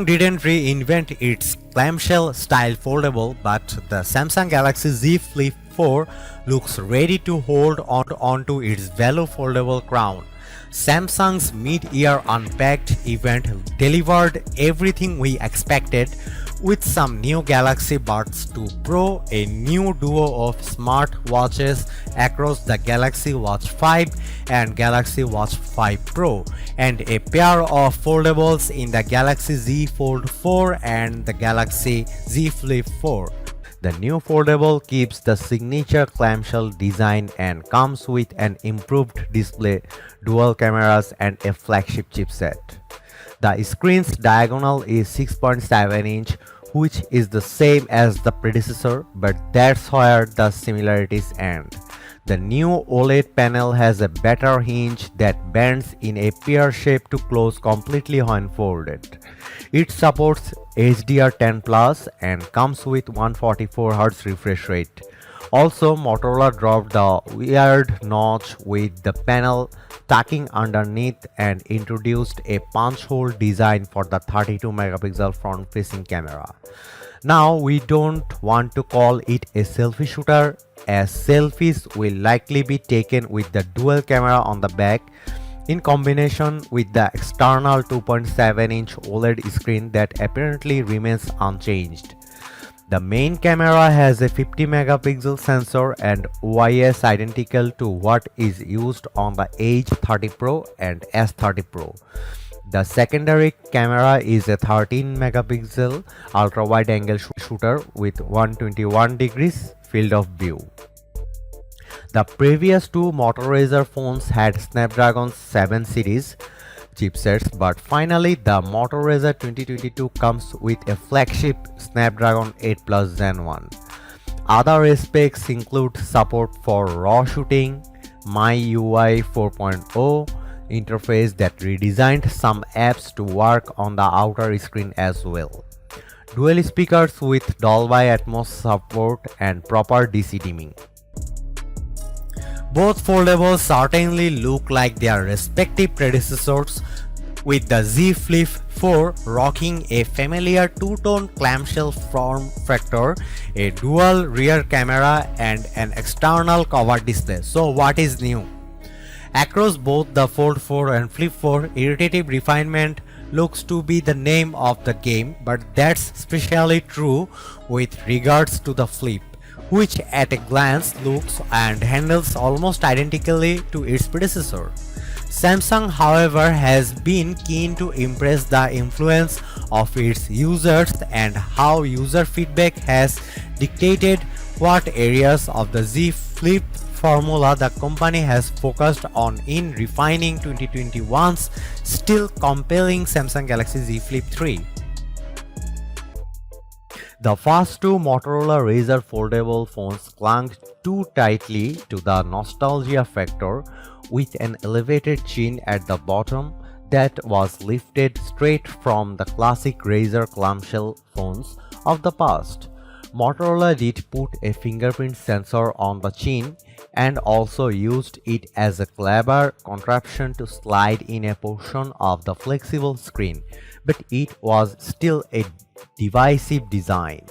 didn't reinvent its clamshell style foldable, but the Samsung Galaxy Z Flip 4 looks ready to hold on to its value foldable crown. Samsung's mid-year Unpacked event delivered everything we expected, with some new Galaxy Buds 2 Pro, a new duo of smart watches across the Galaxy Watch 5 and Galaxy Watch 5 Pro, and a pair of foldables in the Galaxy Z Fold 4 and the Galaxy Z Flip 4. The new foldable keeps the signature clamshell design and comes with an improved display, dual cameras, and a flagship chipset. The screen's diagonal is 6.7 inch, which is the same as the predecessor, but that's where the similarities end. The new OLED panel has a better hinge that bends in a pear shape to close completely when folded. It supports HDR10 Plus and comes with 144Hz refresh rate. Also, Motorola dropped the weird notch with the panel tucking underneath and introduced a punch hole design for the 32-megapixel front-facing camera. Now, we don't want to call it a selfie shooter, as selfies will likely be taken with the dual camera on the back, in combination with the external 2.7-inch OLED screen that apparently remains unchanged. The main camera has a 50-megapixel sensor and OIS identical to what is used on the Edge 30 Pro and S30 Pro. The secondary camera is a 13-megapixel ultra-wide-angle shooter with 121 degrees field of view. The previous two Moto Razr phones had Snapdragon 7 series chipsets, but finally the Moto Razr 2022 comes with a flagship Snapdragon 8 Plus Gen 1. Other specs include support for RAW shooting, MyUI 4.0 interface that redesigned some apps to work on the outer screen as well, dual speakers with Dolby Atmos support, and proper DC dimming. Both foldables certainly look like their respective predecessors, with the Z Flip 4 rocking a familiar two-tone clamshell form factor, a dual rear camera, and an external cover display. So what is new? Across both the Fold 4 and Flip 4, iterative refinement looks to be the name of the game, but that's especially true with regards to the Flip, which at a glance looks and handles almost identically to its predecessor. Samsung, however, has been keen to impress the influence of its users, and how user feedback has dictated what areas of the Z Flip formula the company has focused on in refining 2021's still compelling Samsung Galaxy Z Flip 3. The first two Motorola Razr foldable phones clung too tightly to the nostalgia factor, with an elevated chin at the bottom that was lifted straight from the classic Razr clamshell phones of the past. Motorola did put a fingerprint sensor on the chin and also used it as a clever contraption to slide in a portion of the flexible screen, but it was still a divisive design.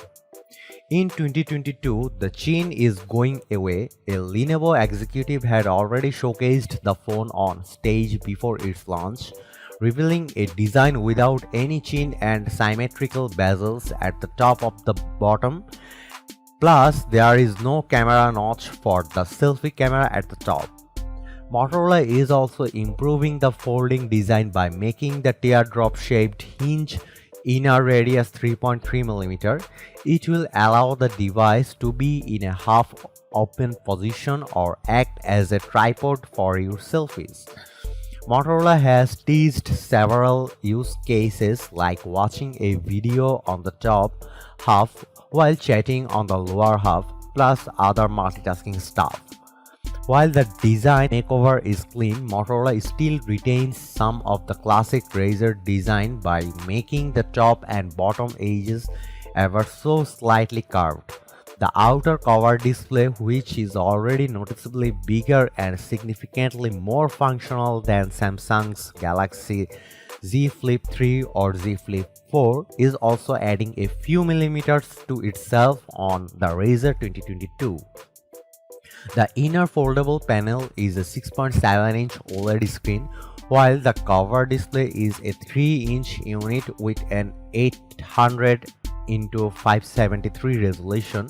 In 2022, the chin is going away. A Lenovo executive had already showcased the phone on stage before its launch, revealing a design without any chin and symmetrical bezels at the top of the bottom. Plus, there is no camera notch for the selfie camera at the top. Motorola is also improving the folding design by making the teardrop-shaped hinge inner radius 3.3mm. It will allow the device to be in a half-open position or act as a tripod for your selfies. Motorola has teased several use cases like watching a video on the top half while chatting on the lower half, plus other multitasking stuff. While the design makeover is clean, Motorola still retains some of the classic Razr design by making the top and bottom edges ever so slightly curved. The outer cover display, which is already noticeably bigger and significantly more functional than Samsung's Galaxy Z Flip 3 or Z Flip 4 is also adding a few millimeters to itself on the Razr 2022. The inner foldable panel is a 6.7-inch OLED screen, while the cover display is a 3-inch unit with an 800 into 573 resolution,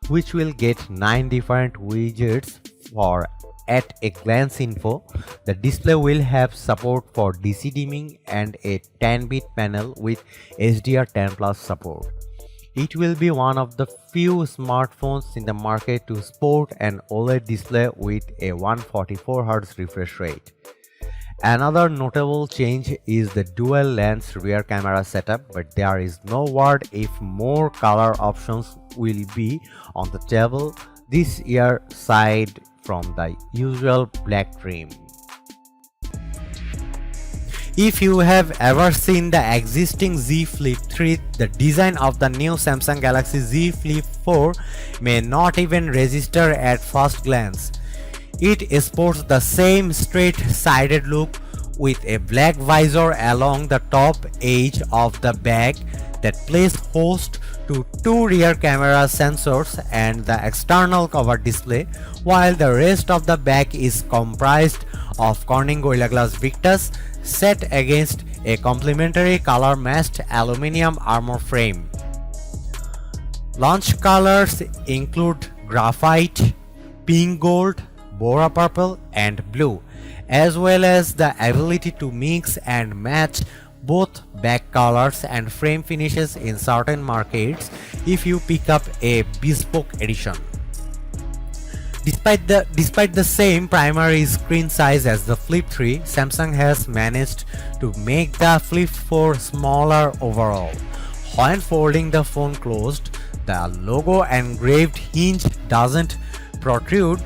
which will get 9 different widgets for at-a-glance info. The display will have support for DC dimming and a 10-bit panel with HDR10 Plus support. It will be one of the few smartphones in the market to sport an OLED display with a 144Hz refresh rate. Another notable change is the dual lens rear camera setup, but there is no word if more color options will be on the table this year aside from the usual black trim. If you have ever seen the existing Z Flip 3, the design of the new Samsung Galaxy Z Flip 4 may not even register at first glance. It sports the same straight-sided look with a black visor along the top edge of the back that plays host to two rear camera sensors and the external cover display, while the rest of the back is comprised of Corning Gorilla Glass Victus set against a complementary color-matched aluminum armor frame. Launch colors include graphite, pink gold, Bora purple and blue, as well as the ability to mix and match both back colors and frame finishes in certain markets if you pick up a bespoke edition. Despite the same primary screen size as the Flip 3, Samsung has managed to make the Flip 4 smaller overall. When folding the phone closed, the logo engraved hinge doesn't protrude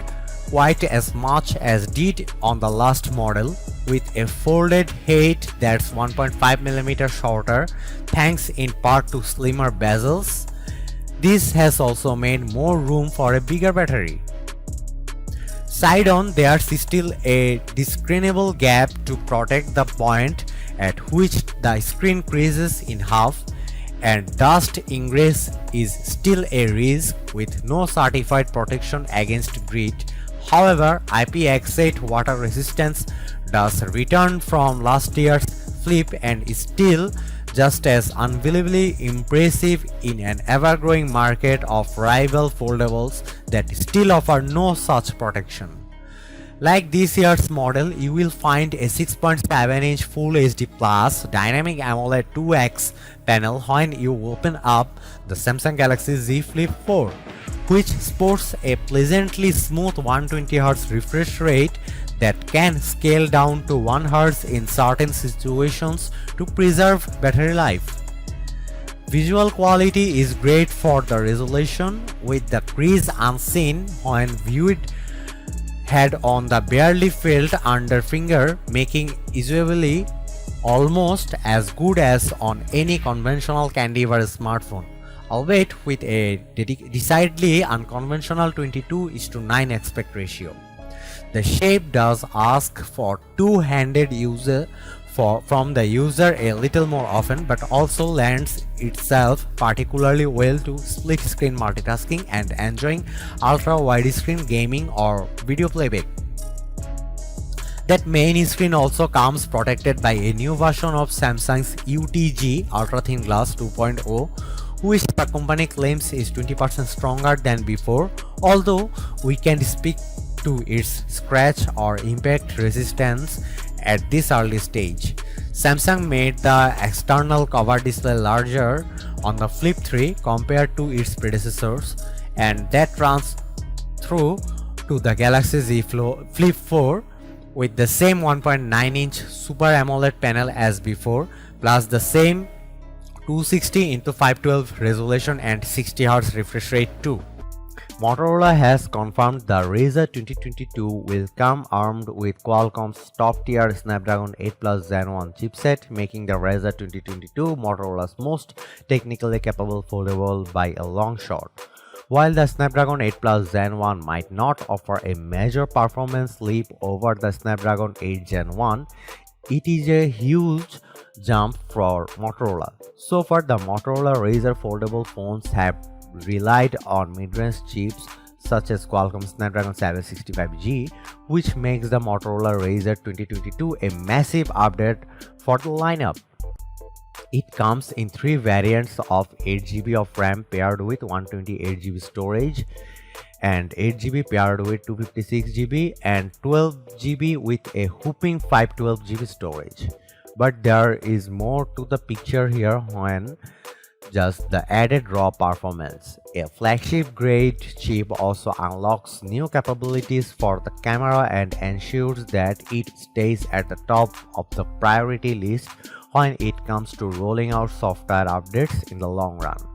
quite as much as did on the last model, with a folded head that's 1.5mm shorter thanks in part to slimmer bezels. This has also made more room for a bigger battery. Side on, there's still a discernible gap to protect the point at which the screen creases in half, and dust ingress is still a risk with no certified protection against grit. However, IPX8 water resistance does return from last year's Flip and is still just as unbelievably impressive in an ever-growing market of rival foldables that still offer no such protection. Like this year's model, you will find a 6.7-inch Full HD Plus Dynamic AMOLED 2X panel when you open up the Samsung Galaxy Z Flip 4, which sports a pleasantly smooth 120Hz refresh rate that can scale down to 1 Hz in certain situations to preserve battery life. Visual quality is great for the resolution, with the crease unseen when viewed head on the barely felt under finger, making usability almost as good as on any conventional candy-bar smartphone, albeit with a decidedly unconventional 22:9 aspect ratio. The shape does ask for two-handed use from the user a little more often, but also lends itself particularly well to split-screen multitasking and enjoying ultra-widescreen gaming or video playback. That main screen also comes protected by a new version of Samsung's UTG Ultra Thin Glass 2.0, which the company claims is 20% stronger than before, although we can't speak to its scratch or impact resistance at this early stage. Samsung made the external cover display larger on the Flip 3 compared to its predecessors, and that runs through to the Galaxy Z Flip 4 with the same 1.9-inch Super AMOLED panel as before, plus the same 260x512 resolution and 60Hz refresh rate too. Motorola has confirmed the Razr 2022 will come armed with Qualcomm's top-tier Snapdragon 8 Plus Gen 1 chipset, making the Razr 2022 Motorola's most technically capable foldable by a long shot. While the Snapdragon 8 Plus Gen 1 might not offer a major performance leap over the Snapdragon 8 Gen 1, It is a huge jump for Motorola. So far, the Motorola Razr foldable phones have relied on mid-range chips such as Qualcomm Snapdragon 765G, which makes the Motorola Razr 2022 a massive update for the lineup. It comes in three variants of 8GB of RAM paired with 128GB storage, and 8GB paired with 256GB, and 12GB with a whopping 512GB storage. But there is more to the picture here when just the added raw performance. A flagship grade chip also unlocks new capabilities for the camera and ensures that it stays at the top of the priority list when it comes to rolling out software updates in the long run.